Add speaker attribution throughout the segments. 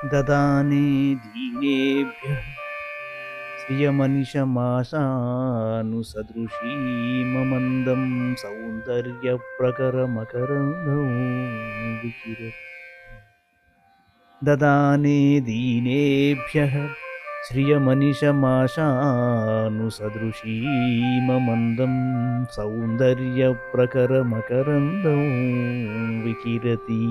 Speaker 1: ददाने दीनेभ्यः श्रियमनिशमाशानुसदृशीममन्दं सौन्दर्यप्रकरमकरन्दौ विकिरति ददाने दीनेभ्यः श्रियमनिशमाशानुसदृशीममन्दं सौन्दर्यप्रकरमकरन्दौ विकिरति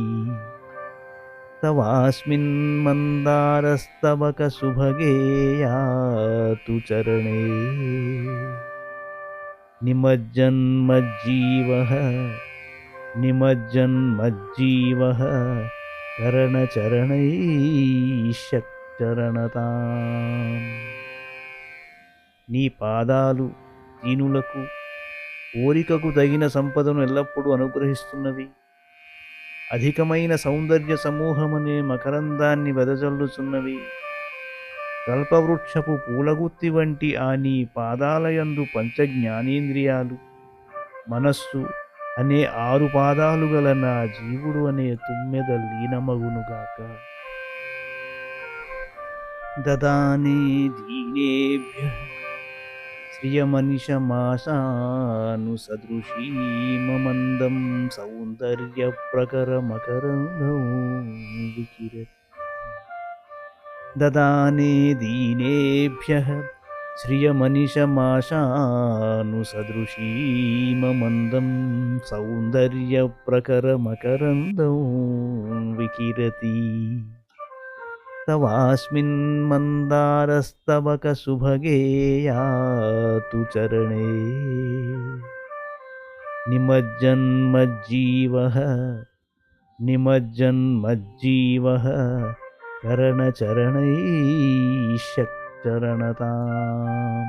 Speaker 1: तवास्मिन् मन्दारस्तवकसुभगे यातु चरणे निमज्जन्मज्जीवः निमज्जन्मज्जीवः చరణచరణైశ్చరణతాం. నీ పాదాలు దీనులకు కోరికకు తగిన సంపదను ఎల్లప్పుడూ అనుగ్రహిస్తున్నవి. అధికమైన సౌందర్య సమూహమనే మకరందాన్ని వెదజల్లుచున్నవి. కల్పవృక్షపు పూలగుత్తి వంటి ఆ నీ పాదాలయందు పంచజ్ఞానేంద్రియాలు, మనస్సు అనే 6 పాదాలు గల నా జీవుడు అనే తుమ్మెద లీనమగునుగాక. దదానే దీనేభ్యః శ్రియమనిశమాశానుసదృశీమమందం సౌందర్యప్రకరమకరందౌ వికిరతి దదానే దీనేభ్యః శ్రియమనిశమాశానుసదృశీమమందం సౌందర్యప్రకరమకరందౌ వికిరతి తవాస్మిన్ మందారస్తవకసుభగే యాతు చరణే నిమజ్జన్మజ్జీవः నిమజ్జన్మజ్జీవः చరణచరణైశ్చరణతాం.